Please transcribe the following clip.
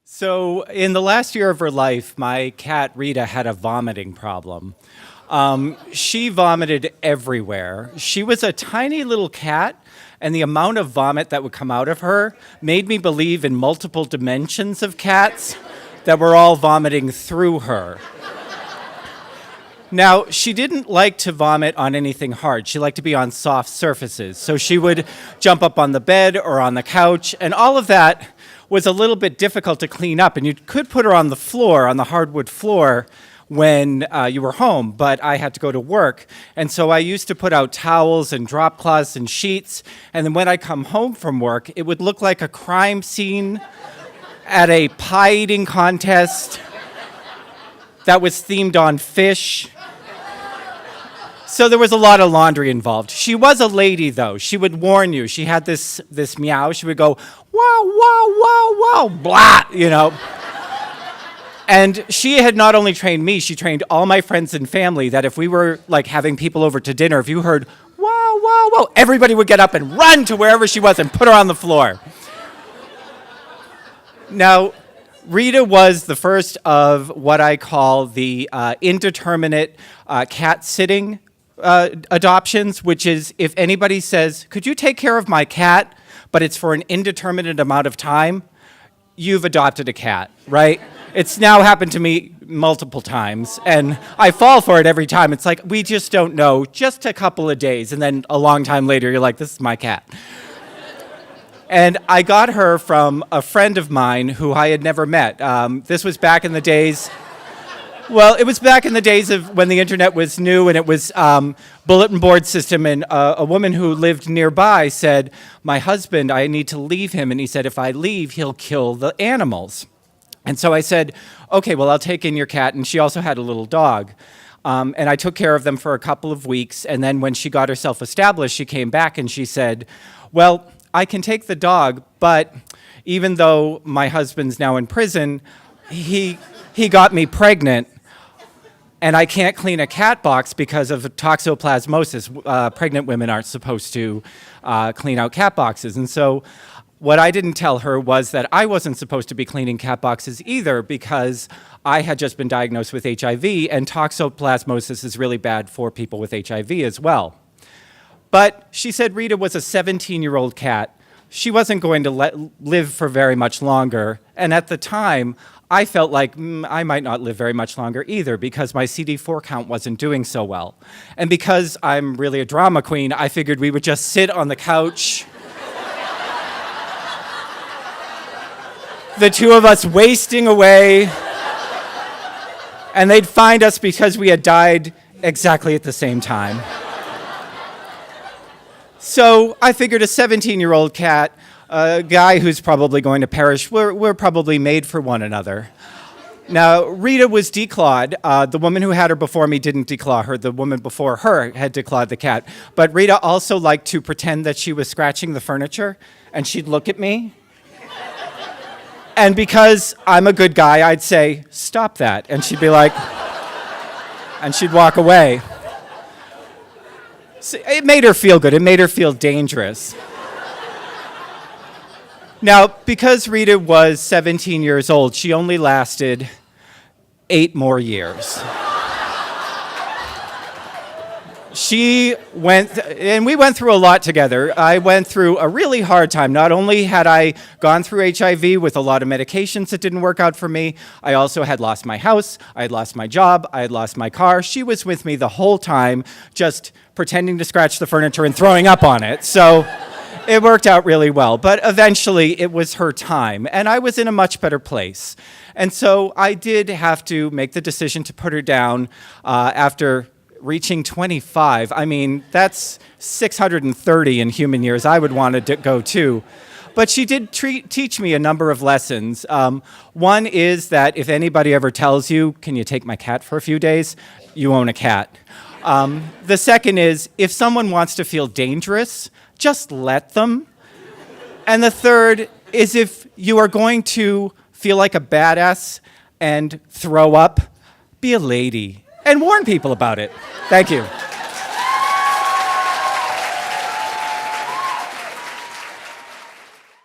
So in the last year of her life, my cat Rita had a vomiting problem. She vomited everywhere. She was a tiny little cat, and the amount of vomit that would come out of her made me believe in multiple dimensions of cats that were all vomiting through her. Now, she didn't like to vomit on anything hard. She liked to be on soft surfaces. So she would jump up on the bed or on the couch, and all of that was a little bit difficult to clean up. And you could put her on the floor, on the hardwood floor, when you were home, but I had to go to work. And so I used to put out towels and drop cloths and sheets, and then when I come home from work, it would look like a crime scene at a pie eating contest that was themed on fish. So there was a lot of laundry involved. She was a lady, though. She would warn you. She had this meow. She would go, wow, wow, wow, wow, blah, you know. And she had not only trained me, she trained all my friends and family that if we were like having people over to dinner, if you heard, wow, wow, wow, everybody would get up and run to wherever she was and put her on the floor. Now, Rita was the first of what I call the indeterminate cat sitting adoptions, which is if anybody says, could you take care of my cat, but it's for an indeterminate amount of time, you've adopted a cat, right? It's now happened to me multiple times, and I fall for it every time. It's like, we just don't know, just a couple of days, and then a long time later, you're like, this is my cat. And I got her from a friend of mine who I had never met. This was back in the days, well, it was back in the days of when the internet was new and it was bulletin board system, and a woman who lived nearby said, my husband, I need to leave him, and he said, if I leave, he'll kill the animals. And so I said, okay, well, I'll take in your cat, and she also had a little dog. And I took care of them for a couple of weeks, and then when she got herself established, she came back and she said, well, I can take the dog, but even though my husband's now in prison, he got me pregnant, and I can't clean a cat box because of toxoplasmosis. Pregnant women aren't supposed to clean out cat boxes. And so what I didn't tell her was that I wasn't supposed to be cleaning cat boxes either because I had just been diagnosed with HIV, and toxoplasmosis is really bad for people with HIV as well. But she said Rita was a 17-year-old cat. She wasn't going to live for very much longer. And at the time, I felt like I might not live very much longer either because my CD4 count wasn't doing so well. And because I'm really a drama queen, I figured we would just sit on the couch, the two of us wasting away, and they'd find us because we had died exactly at the same time. So I figured a 17-year-old cat, a guy who's probably going to perish, we're probably made for one another. Now, Rita was declawed. The woman who had her before me didn't declaw her. The woman before her had declawed the cat. But Rita also liked to pretend that she was scratching the furniture, and she'd look at me. And because I'm a good guy, I'd say, stop that. And she'd be like, and she'd walk away. So it made her feel good. It made her feel dangerous. Now, because Rita was 17 years old, she only lasted 8 more years. And we went through a lot together. I went through a really hard time. Not only had I gone through HIV with a lot of medications that didn't work out for me, I also had lost my house, I had lost my job, I had lost my car. She was with me the whole time, just pretending to scratch the furniture and throwing up on it. So it worked out really well. But eventually, it was her time, and I was in a much better place. And so I did have to make the decision to put her down after reaching 25. I mean, that's 630 in human years. I would want to go too. But she did teach me a number of lessons. One is that if anybody ever tells you, can you take my cat for a few days, you own a cat. The second is, if someone wants to feel dangerous, just let them. And the third is, if you are going to feel like a badass and throw up, be a lady and warn people about it. Thank you.